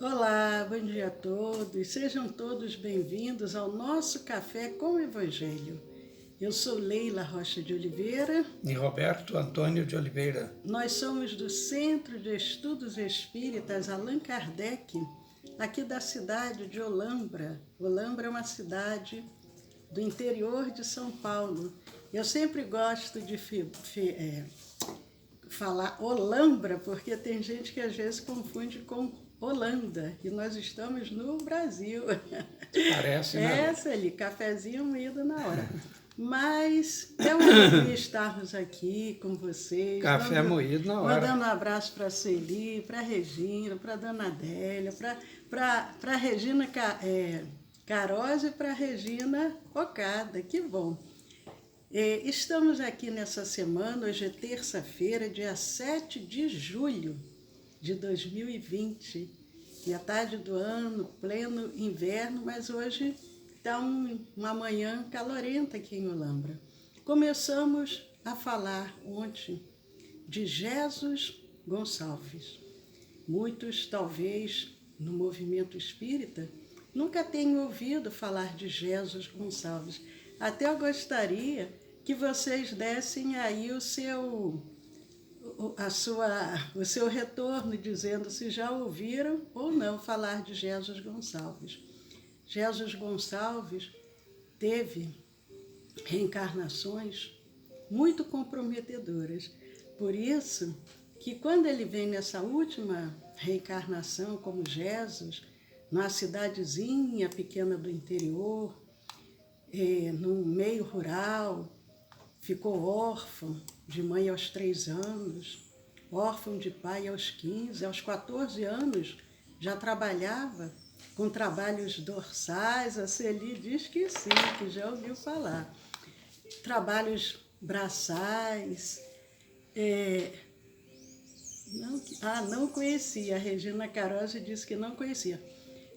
Olá, bom dia a todos. Sejam todos bem-vindos ao nosso Café com o Evangelho. Eu sou Leila Rocha de Oliveira. E Roberto Antônio de Oliveira. Nós somos do Centro de Estudos Espíritas Allan Kardec, aqui da cidade de Olambra. Olambra é uma cidade do interior de São Paulo. Eu sempre gosto de falar Olambra, porque tem gente que às vezes confunde com Holanda, e nós estamos no Brasil. Parece, né? Essa ali, cafezinho moído na hora. Mas é uma alegria estarmos aqui com vocês. Café moído na hora. Mandando um abraço para a Celi, para a Regina, para a Dona Adélia, para a Regina Caroz e para a Regina Ocada. Que bom! Estamos aqui nessa semana, hoje é terça-feira, dia 7 de julho de 2020, metade do ano, pleno inverno, mas hoje está uma manhã calorenta aqui em Olambra. Começamos a falar ontem de Jesus Gonçalves. Muitos, talvez, no movimento espírita, nunca tenham ouvido falar de Jesus Gonçalves. Até eu gostaria que vocês dessem aí o seu retorno, dizendo se já ouviram ou não falar de Jesus Gonçalves. Jesus Gonçalves teve reencarnações muito comprometedoras. Por isso que quando ele vem nessa última reencarnação como Jesus, numa cidadezinha pequena do interior, no meio rural, ficou órfão de mãe aos 3 anos, órfão de pai aos 15, aos 14 anos já trabalhava com trabalhos dorçais. A Celi diz que sim, que já ouviu falar. Trabalhos braçais. Não conhecia. A Regina Caroz disse que não conhecia.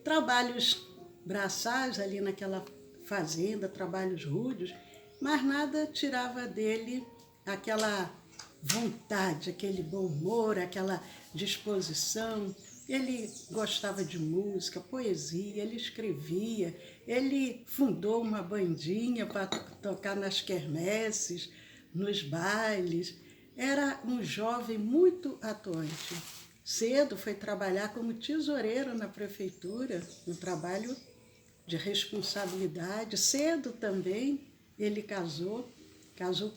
Trabalhos braçais ali naquela fazenda, trabalhos rudes, mas nada tirava dele aquela vontade, aquele bom humor, aquela disposição. Ele gostava de música, poesia, ele escrevia, ele fundou uma bandinha para tocar nas quermesses, nos bailes. Era um jovem muito atuante. Cedo foi trabalhar como tesoureiro na prefeitura, um trabalho de responsabilidade. Cedo também ele casou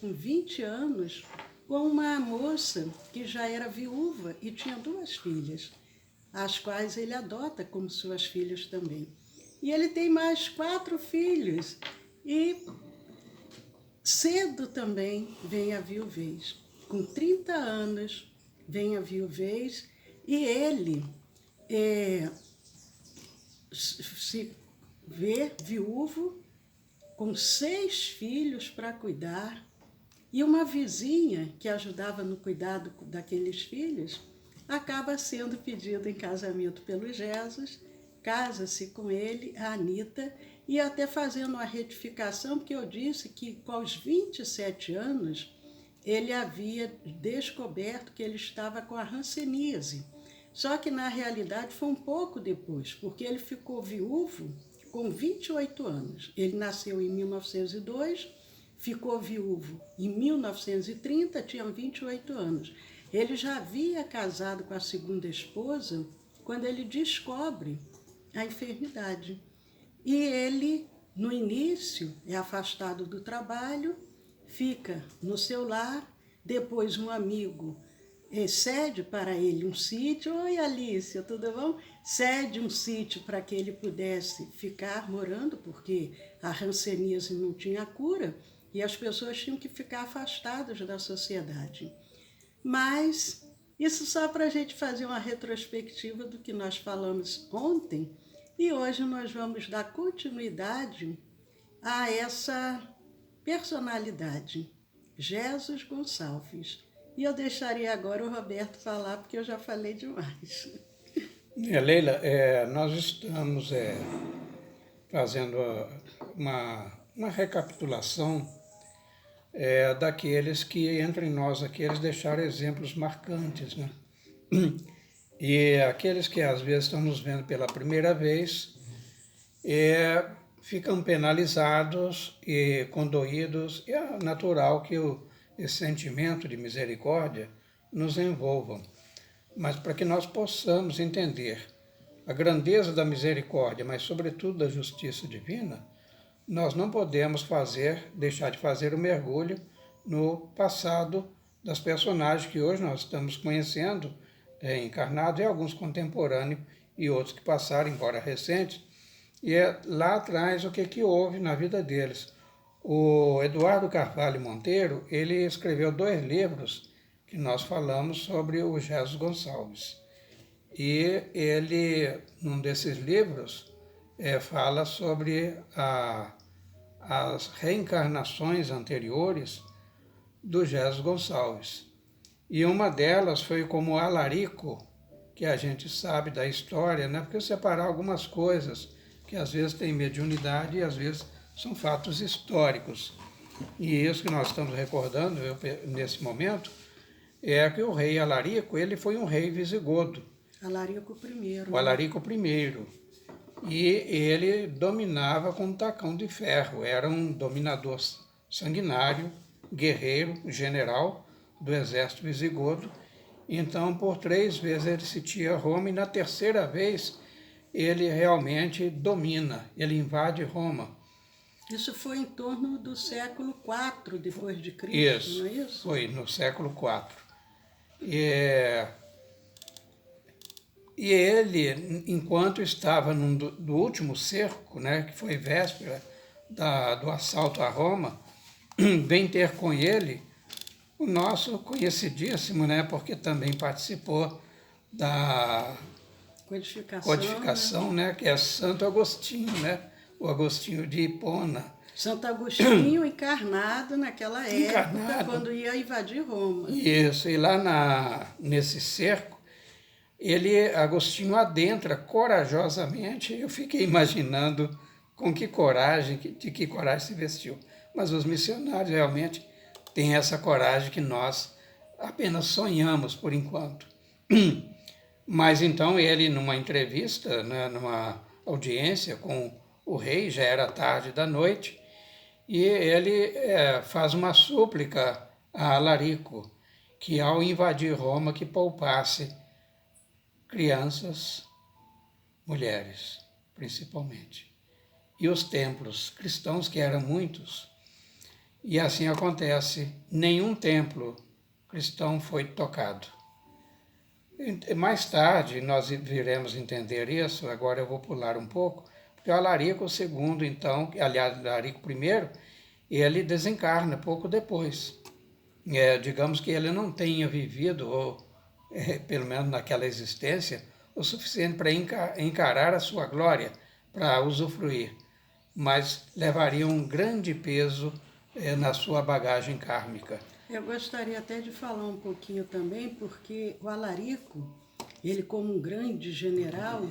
com 20 anos, com uma moça que já era viúva e tinha 2 filhas, as quais ele adota como suas filhas também. E ele tem mais 4 filhos, e cedo também vem a viuvez. Com 30 anos vem a viuvez, e ele se vê viúvo, com 6 filhos para cuidar, e uma vizinha que ajudava no cuidado daqueles filhos acaba sendo pedida em casamento pelo Jesus, casa-se com ele, a Anita, e até fazendo uma retificação, porque eu disse que aos 27 anos ele havia descoberto que ele estava com a hanseníase. Só que na realidade foi um pouco depois, porque ele ficou viúvo com 28 anos. Ele nasceu em 1902, ficou viúvo em 1930, tinha 28 anos. Ele já havia casado com a segunda esposa quando ele descobre a enfermidade. E ele, no início, é afastado do trabalho, fica no seu lar, depois um amigo cede para ele um sítio. Oi, Alice, tudo bom? Cede um sítio para que ele pudesse ficar morando, porque a hanseníase não tinha cura e as pessoas tinham que ficar afastadas da sociedade. Mas isso só para a gente fazer uma retrospectiva do que nós falamos ontem, e hoje nós vamos dar continuidade a essa personalidade, Jesus Gonçalves. E eu deixaria agora o Roberto falar, porque eu já falei demais. Leila, nós estamos fazendo uma recapitulação daqueles que, entre nós aqui, eles deixaram exemplos marcantes, né? E aqueles que às vezes estão nos vendo pela primeira vez ficam penalizados e condoídos, e é natural que esse sentimento de misericórdia nos envolva. Mas para que nós possamos entender a grandeza da misericórdia, mas sobretudo da justiça divina, nós não podemos deixar de fazer o mergulho no passado das personagens que hoje nós estamos conhecendo, encarnados, e alguns contemporâneos e outros que passaram, embora recentes, e lá atrás o que houve na vida deles. O Eduardo Carvalho Monteiro, ele escreveu 2 livros que nós falamos sobre o Jesus Gonçalves. E ele, num desses livros, fala sobre as reencarnações anteriores do Jesus Gonçalves. E uma delas foi como alarico, que a gente sabe da história, né? Porque separar algumas coisas que às vezes têm mediunidade e às vezes são fatos históricos. E isso que nós estamos recordando nesse momento é que o rei Alarico, ele foi um rei visigodo. Alarico I. O Alarico I. E ele dominava com um tacão de ferro, era um dominador sanguinário, guerreiro, general do exército visigodo. Então, por 3 vezes ele sitia Roma e na terceira vez ele realmente domina, ele invade Roma. Isso foi em torno do século IV depois de Cristo, Isso, não é isso? Foi no século IV. E ele, enquanto estava do último cerco, né, que foi véspera do assalto a Roma, vem ter com ele o nosso conhecidíssimo, né, porque também participou da codificação, né, que é Santo Agostinho, né, o Agostinho de Hipona. Santo Agostinho encarnado naquela época, quando ia invadir Roma. Isso, e lá nesse cerco, Agostinho adentra corajosamente. Eu fiquei imaginando com que coragem, de que coragem se vestiu. Mas os missionários realmente têm essa coragem que nós apenas sonhamos por enquanto. Mas então ele, numa entrevista, né, numa audiência com o rei, já era tarde da noite, e ele faz uma súplica a Alarico, que ao invadir Roma, que poupasse crianças, mulheres, principalmente, e os templos cristãos, que eram muitos. E assim acontece, nenhum templo cristão foi tocado. Mais tarde nós viremos entender isso, agora eu vou pular um pouco, porque o Alarico II, então, aliás, Alarico I, ele desencarna pouco depois. Digamos que ele não tenha vivido, ou pelo menos naquela existência, o suficiente para encarar a sua glória, para usufruir, mas levaria um grande peso na sua bagagem kármica. Eu gostaria até de falar um pouquinho também, porque o Alarico, ele como um grande general,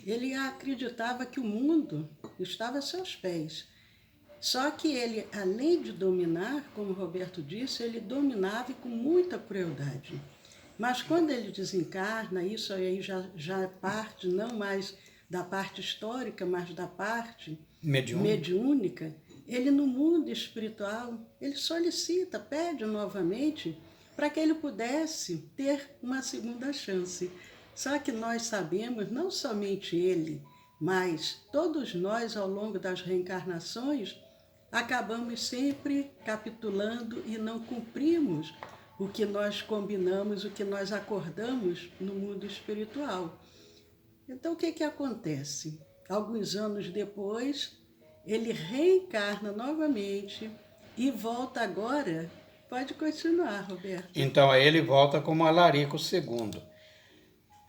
ele acreditava que o mundo estava a seus pés. Só que ele, além de dominar, como o Roberto disse, ele dominava com muita crueldade. Mas quando ele desencarna, isso aí já parte não mais da parte histórica, mas da parte mediúnica, ele no mundo espiritual, ele solicita, pede novamente para que ele pudesse ter uma segunda chance. Só que nós sabemos, não somente ele, mas todos nós ao longo das reencarnações, acabamos sempre capitulando e não cumprimos o que nós combinamos, o que nós acordamos no mundo espiritual. Então, o que acontece? Alguns anos depois, ele reencarna novamente e volta agora. Pode continuar, Roberto. Então, aí ele volta como Alarico II.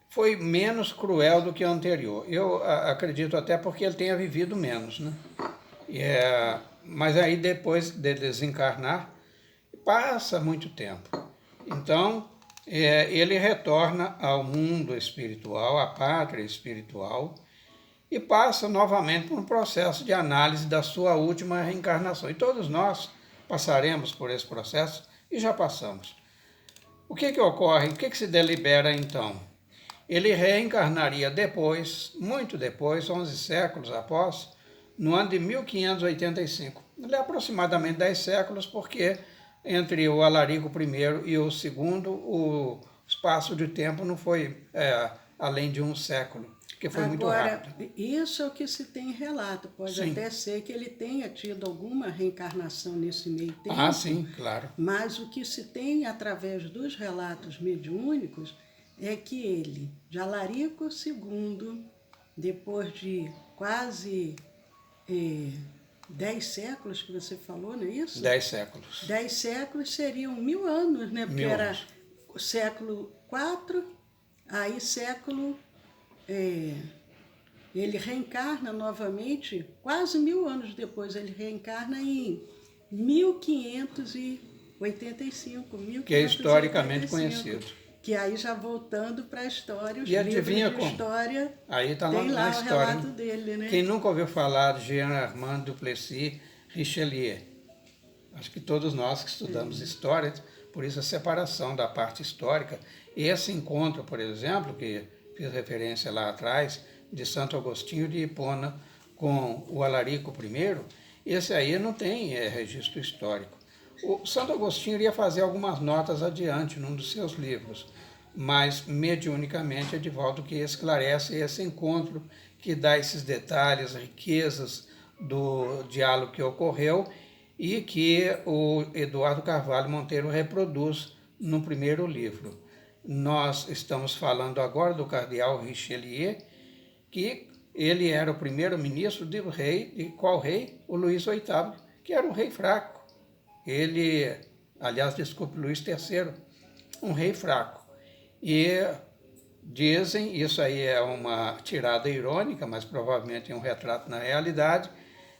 Foi menos cruel do que o anterior. Eu acredito até porque ele tenha vivido menos, né? Mas aí, depois de desencarnar, passa muito tempo. Então, ele retorna ao mundo espiritual, à pátria espiritual, e passa novamente por um processo de análise da sua última reencarnação. E todos nós passaremos por esse processo e já passamos. O que ocorre? O que se delibera então? Ele reencarnaria depois, muito depois, 11 séculos após, no ano de 1585. Ele é aproximadamente 10 séculos, porque entre o Alarico I e o segundo, o espaço de tempo não foi além de um século, que foi muito rápido. Agora, isso é o que se tem em relato. Pode Sim. até ser que ele tenha tido alguma reencarnação nesse meio tempo. Ah, sim, claro. Mas o que se tem através dos relatos mediúnicos é que ele, de Alarico II, depois de quase 10 séculos que você falou, não é isso? 10 séculos. 10 séculos seriam 1000 anos, né? Porque 1000 era anos. século IV, aí século... ele reencarna novamente, quase 1000 anos depois, ele reencarna em 1585. Que é historicamente conhecido. Que aí já voltando para a história, os E adivinha livros de como? história, Aí está tem lá na o história. relato dele, né? Quem nunca ouviu falar de Jean Armand Duplessis Richelieu? Acho que todos nós que estudamos história, por isso a separação da parte histórica. Esse encontro, por exemplo, que fiz referência lá atrás, de Santo Agostinho de Hipona com o Alarico I, esse aí não tem registro histórico. O Santo Agostinho iria fazer algumas notas adiante num dos seus livros, mas mediunicamente Edivaldo que esclarece esse encontro, que dá esses detalhes, riquezas do diálogo que ocorreu e que o Eduardo Carvalho Monteiro reproduz no primeiro livro. Nós estamos falando agora do cardeal Richelieu, que ele era o primeiro-ministro do rei, de qual rei? O Luís VIII, que era um rei fraco. Ele, aliás, desculpe, Luís III, um rei fraco. E dizem, isso aí é uma tirada irônica, mas provavelmente é um retrato na realidade,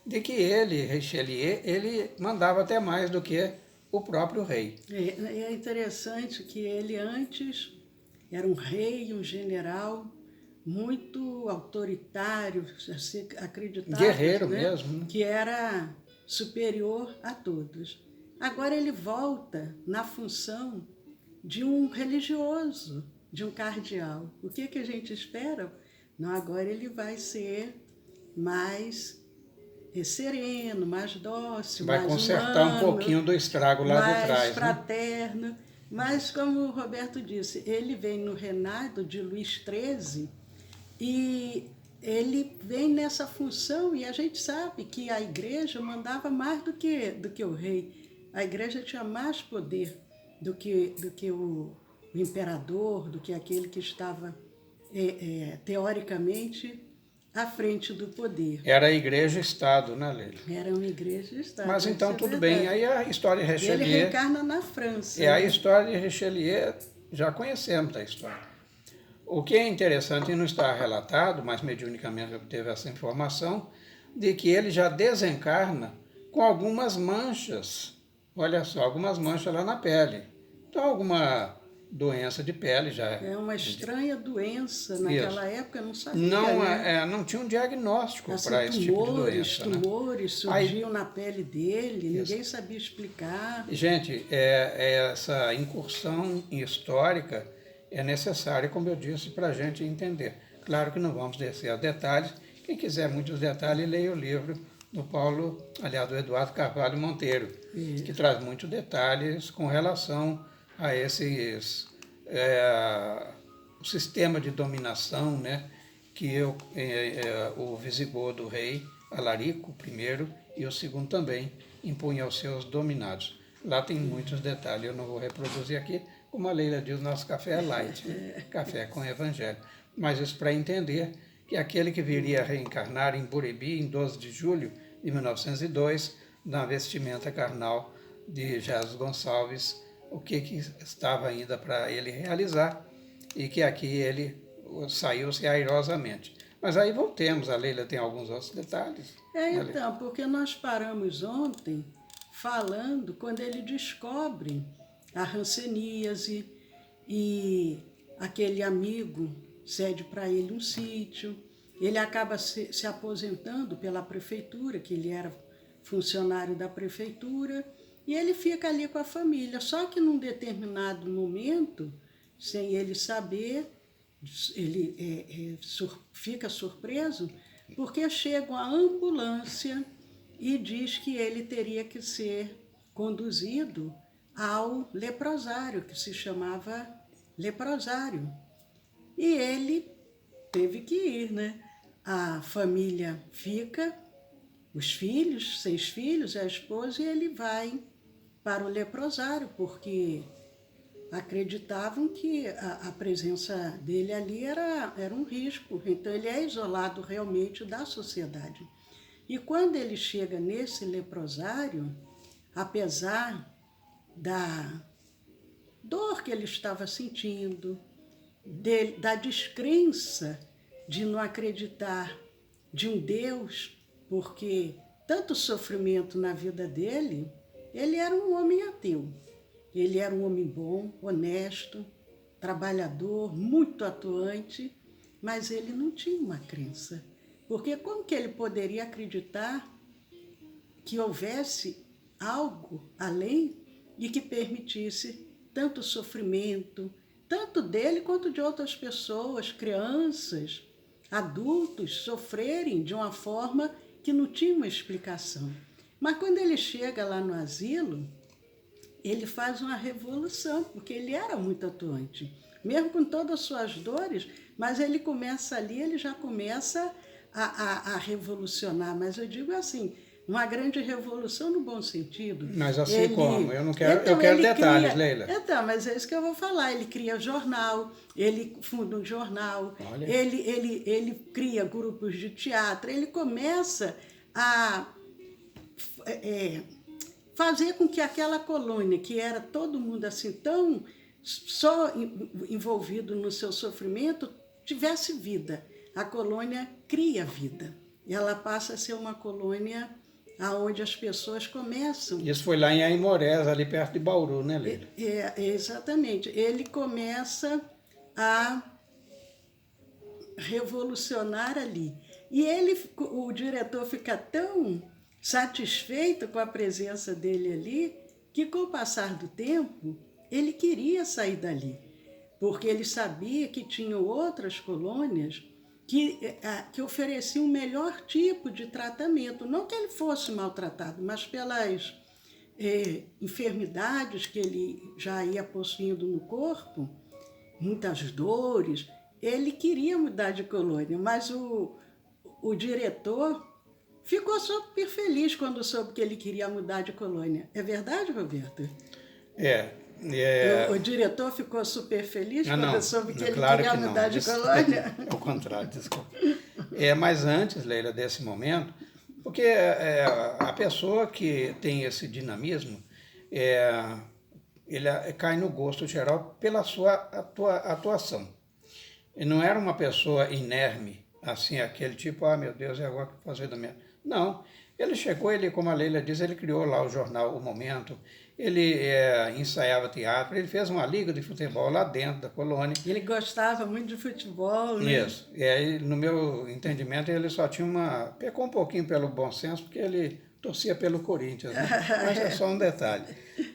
de que ele, Richelieu, ele mandava até mais do que o próprio rei. É interessante que ele antes era um rei, um general muito autoritário, assim, acreditava, Guerreiro, né? mesmo. Que era superior a todos. Agora ele volta na função de um religioso, de um cardeal. O que a gente espera? Não, agora ele vai ser mais sereno, mais dócil, Vai mais consertar humano, um pouquinho do estrago lá de trás, mais né? fraterno. Mas, como o Roberto disse, ele vem no reinado de Luís XIII e ele vem nessa função, e a gente sabe que a igreja mandava mais do que o rei. A igreja tinha mais poder do que o imperador, do que aquele que estava, teoricamente, à frente do poder. Era a igreja-estado, né, Leila? Era uma igreja-estado. Mas então isso é tudo verdade. bem, aí a história de Richelieu... Ele reencarna na França. E a história de Richelieu, já conhecemos a história. O que é interessante, e não está relatado, mas mediunicamente eu teve essa informação, de que ele já desencarna com algumas manchas, olha só, algumas manchas lá na pele. Então, alguma doença de pele já... É uma estranha doença, naquela época não sabia, Não, né? não tinha um diagnóstico Assim, para esse tipo de doença. tumores surgiam na pele dele, Isso. ninguém sabia explicar. Gente, essa incursão histórica é necessária, como eu disse, para a gente entender. Claro que não vamos descer a detalhes. Quem quiser muitos detalhes, leia o livro do do Eduardo Carvalho Monteiro, que traz muitos detalhes com relação a esses o sistema de dominação, né, que o visigodo rei Alarico I e o segundo também impunha aos seus dominados. Lá tem muitos detalhes, eu não vou reproduzir aqui, como a Leila diz, nosso café é light, café com evangelho. Mas isso para entender que aquele que viria a reencarnar em Buribi, em 12 de julho de 1902, na vestimenta carnal de Jesus Gonçalves, o que estava ainda para ele realizar, e que aqui ele saiu-se airosamente. Mas aí voltemos, a Leila tem alguns outros detalhes. Então, porque nós paramos ontem falando quando ele descobre a hanseníase e aquele amigo cede para ele um sítio, ele acaba se aposentando pela prefeitura, que ele era funcionário da prefeitura, e ele fica ali com a família. Só que num determinado momento, sem ele saber, ele fica surpreso porque chega uma ambulância e diz que ele teria que ser conduzido ao leprosário, que se chamava leprosário. E ele teve que ir, né? A família fica, os filhos, 6 filhos, a esposa, e ele vai para o leprosário, porque acreditavam que a presença dele ali era um risco. Então ele é isolado realmente da sociedade. E quando ele chega nesse leprosário, apesar da dor que ele estava sentindo, da descrença de não acreditar de um Deus, porque tanto sofrimento na vida dele, ele era um homem ateu. Ele era um homem bom, honesto, trabalhador, muito atuante, mas ele não tinha uma crença. Porque como que ele poderia acreditar que houvesse algo além e que permitisse tanto sofrimento, tanto dele quanto de outras pessoas, crianças, adultos, sofrerem de uma forma que não tinha uma explicação. Mas quando ele chega lá no asilo, ele faz uma revolução, porque ele era muito atuante, mesmo com todas as suas dores, mas ele começa ali, ele já começa a revolucionar, mas eu digo assim, uma grande revolução no bom sentido. Mas assim como? Eu não quero, eu quero detalhes, Leila. Então, mas é isso que eu vou falar. Ele cria jornal, ele funda um jornal, ele cria grupos de teatro, ele começa a fazer com que aquela colônia, que era todo mundo assim tão só envolvido no seu sofrimento, tivesse vida. A colônia cria vida. Ela passa a ser uma colônia aonde as pessoas começam... Isso foi lá em Aimorés, ali perto de Bauru, né, Leila? Exatamente. Ele começa a revolucionar ali. E o diretor fica tão satisfeito com a presença dele ali, que com o passar do tempo, ele queria sair dali, porque ele sabia que tinham outras colônias que ofereciam um melhor tipo de tratamento. Não que ele fosse maltratado, mas pelas enfermidades que ele já ia possuindo no corpo, muitas dores, ele queria mudar de colônia, mas o diretor ficou super feliz quando soube que ele queria mudar de colônia. É verdade, Roberto? O diretor ficou super feliz quando soube que ele queria mudar de colônia? Ao contrário, desculpa. Mas antes, Leila, desse momento, porque a pessoa que tem esse dinamismo, ele cai no gosto geral pela sua atuação. Ele não era uma pessoa inerme, assim, aquele tipo, meu Deus, é agora que eu vou fazer da minha... Não, ele chegou, como a Leila diz, ele criou lá o jornal O Momento, ele ensaiava teatro, ele fez uma liga de futebol lá dentro da colônia. Ele gostava muito de futebol, né? Isso, e aí, no meu entendimento, ele só tinha pecou um pouquinho pelo bom senso, porque ele torcia pelo Corinthians, né? Mas é só um detalhe.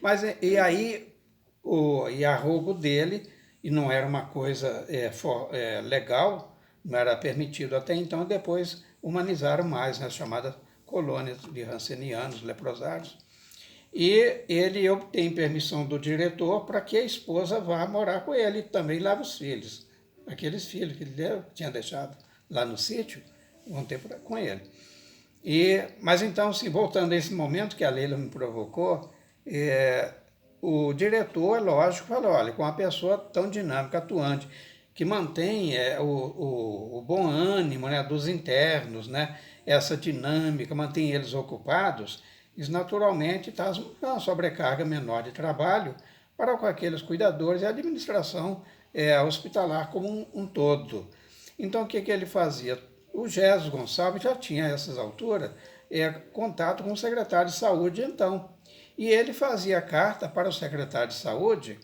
Mas, e aí, o arrobo dele, e não era uma coisa legal, não era permitido até então, depois humanizaram mais nas chamadas colônias de rancenianos, leprosários. E ele obtém permissão do diretor para que a esposa vá morar com ele e também leve os filhos. Aqueles filhos que ele tinha deixado lá no sítio, vão ter com ele. Mas então, assim, voltando a esse momento que a Leila me provocou, o diretor, lógico, falou, olha, com uma pessoa tão dinâmica, atuante, que mantém o bom ânimo, né, dos internos, né, essa dinâmica, mantém eles ocupados, isso naturalmente traz uma sobrecarga menor de trabalho para com aqueles cuidadores e a administração hospitalar como um todo. Então, o que ele fazia? O Jesus Gonçalves já tinha, a essas alturas, contato com o secretário de saúde, então. E ele fazia carta para o secretário de saúde,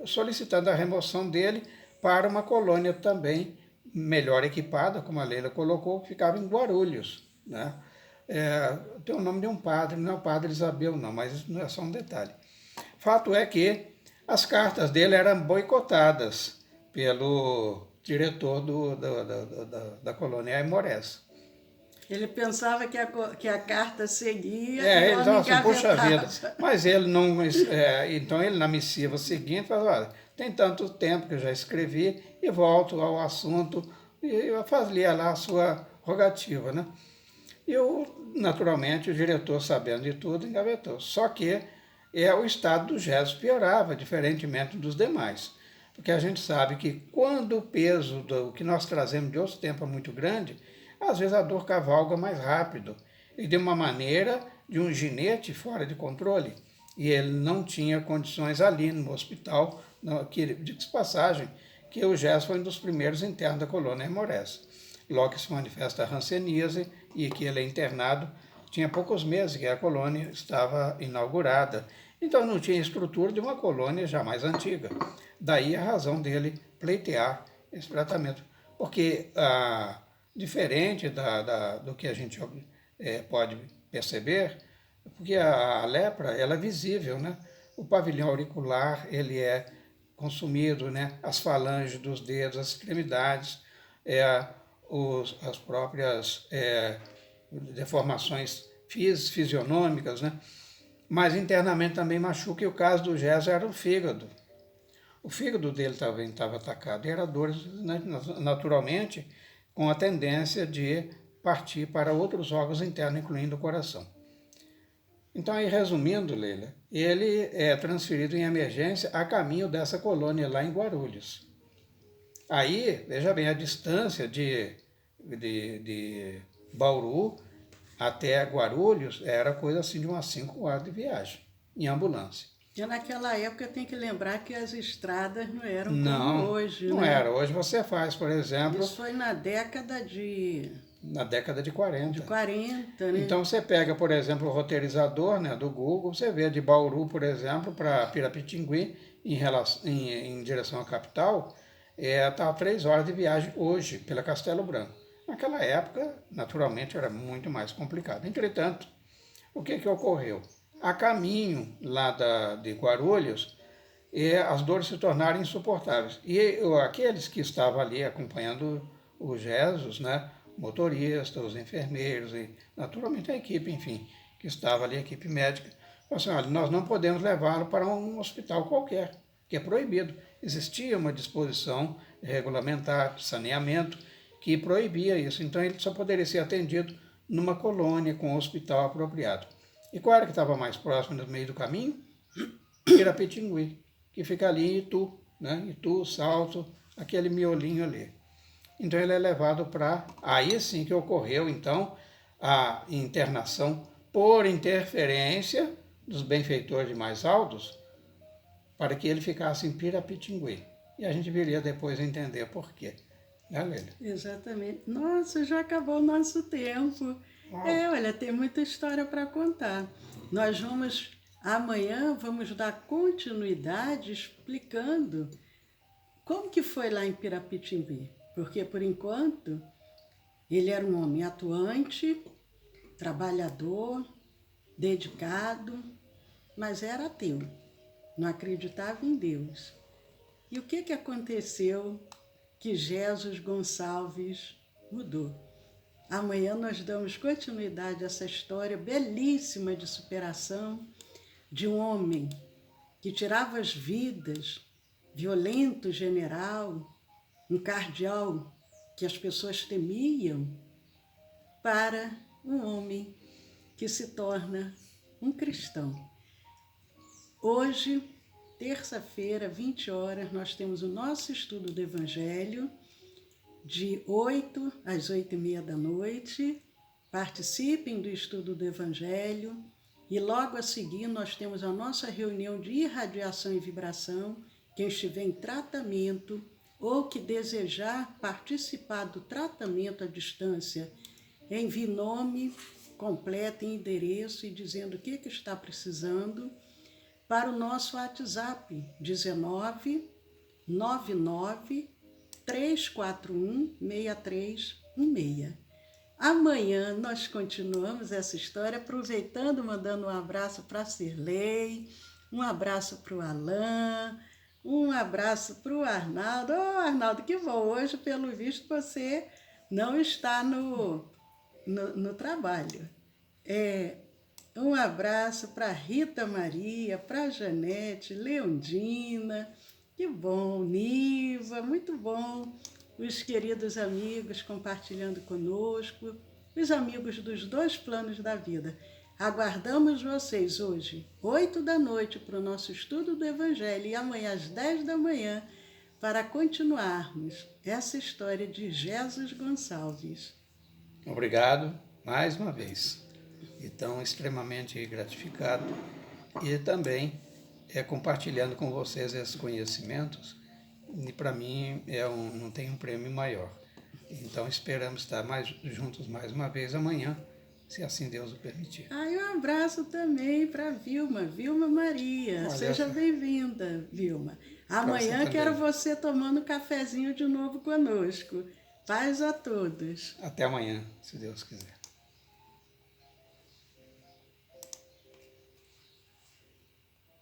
solicitando a remoção dele para uma colônia também melhor equipada, como a Leila colocou, que ficava em Guarulhos, né? Tem o nome de um padre, não é o padre Isabel não, mas isso não é só um detalhe. Fato é que as cartas dele eram boicotadas pelo diretor da colônia Aimorés. Ele pensava que a carta seguia e Ele o estava homem assim, puxa vida, engavetava. mas ele não. Então ele na missiva seguinte falou, olha, tem tanto tempo que eu já escrevi e volto ao assunto, e eu fazia lá a sua rogativa, né? E naturalmente, o diretor, sabendo de tudo, engavetou. Só que o estado do Gesso piorava, diferentemente dos demais. Porque a gente sabe que quando o peso do que nós trazemos de outros tempos é muito grande, às vezes a dor cavalga mais rápido e de uma maneira de um ginete fora de controle. E ele não tinha condições ali no hospital, de passagem, que o Gesso foi um dos primeiros internos da colônia Aimorés. Logo que se manifesta a hanseníase e que ele é internado, tinha poucos meses que a colônia estava inaugurada. Então não tinha estrutura de uma colônia já mais antiga. Daí a razão dele pleitear esse tratamento. Porque, diferente do que a gente pode perceber, porque a lepra ela é visível, né? O pavilhão auricular ele é consumido, né? As falanges dos dedos, as extremidades, as próprias deformações fisionômicas, né? Mas internamente também machuca, e o caso do Gesso era o fígado. O fígado dele também estava atacado, e era dores, né, naturalmente, com a tendência de partir para outros órgãos internos, incluindo o coração. Então, aí, resumindo, Leila, ele é transferido em emergência a caminho dessa colônia lá em Guarulhos. Aí, veja bem, a distância de Bauru até Guarulhos era coisa assim de umas 5 horas de viagem, em ambulância. E naquela época tem que lembrar que as estradas não eram Não, como hoje, não né? era. Hoje você faz, por exemplo, Isso foi na década de na década de 40. 40, né? Então você pega, por exemplo, o roteirizador, né, do Google, você vê de Bauru, por exemplo, para Pirapitingui, em direção à capital, está 3 horas de viagem hoje, pela Castelo Branco. Naquela época, naturalmente, era muito mais complicado. Entretanto, o que ocorreu? A caminho lá de Guarulhos, as dores se tornaram insuportáveis. E aqueles que estavam ali acompanhando o Jesus, né, motoristas, os enfermeiros e naturalmente a equipe, enfim, que estava ali, a equipe médica, falaram assim, olha, nós não podemos levá-lo para um hospital qualquer, que é proibido. Existia uma disposição regulamentar de saneamento que proibia isso, então ele só poderia ser atendido numa colônia com um hospital apropriado. E qual era que estava mais próximo no meio do caminho? Pirapitingui, que fica ali em Itu, né? Itu, Salto, aquele miolinho ali. Então ele é levado para... Aí sim que ocorreu, então, a internação por interferência dos benfeitores de Mais Altos, para que ele ficasse em Pirapitingui. E a gente viria depois entender por quê. Né, Lélia? Exatamente. Nossa, já acabou o nosso tempo. Olha, tem muita história para contar. Amanhã vamos dar continuidade explicando como que foi lá em Pirapitingui. Porque, por enquanto, ele era um homem atuante, trabalhador, dedicado, mas era ateu, não acreditava em Deus. E o que aconteceu que Jesus Gonçalves mudou? Amanhã nós damos continuidade a essa história belíssima de superação de um homem que tirava as vidas, violento general, um cardeal que as pessoas temiam, para um homem que se torna um cristão. Hoje, terça-feira, 20 horas, nós temos o nosso estudo do Evangelho, de 8 às 8h30 da noite. Participem do estudo do Evangelho e logo a seguir nós temos a nossa reunião de irradiação e vibração. Quem estiver em tratamento ou que desejar participar do tratamento à distância, envie nome completo e endereço e dizendo o que está precisando para o nosso WhatsApp 19 99 341 6316. Amanhã nós continuamos essa história, aproveitando, mandando um abraço para a Cirlei, um abraço para o Alain, Um abraço para o Arnaldo. Ô, Arnaldo, que bom! Hoje, pelo visto, você não está no trabalho. Um abraço para Rita Maria, para Janete, Leondina, que bom, Niva, muito bom. Os queridos amigos compartilhando conosco, os amigos dos dois planos da vida. Aguardamos vocês hoje, 8 da noite, para o nosso estudo do Evangelho e amanhã às 10 da manhã para continuarmos essa história de Jesus Gonçalves. Obrigado mais uma vez. Então, extremamente gratificado e também compartilhando com vocês esses conhecimentos. E para mim não tem um prêmio maior. Então, esperamos estar juntos mais uma vez amanhã, se assim Deus o permitir. E um abraço também para Vilma Maria. Olha, seja bem-vinda, Vilma. Amanhã quero você tomando um cafezinho de novo conosco. Paz a todos. Até amanhã, se Deus quiser.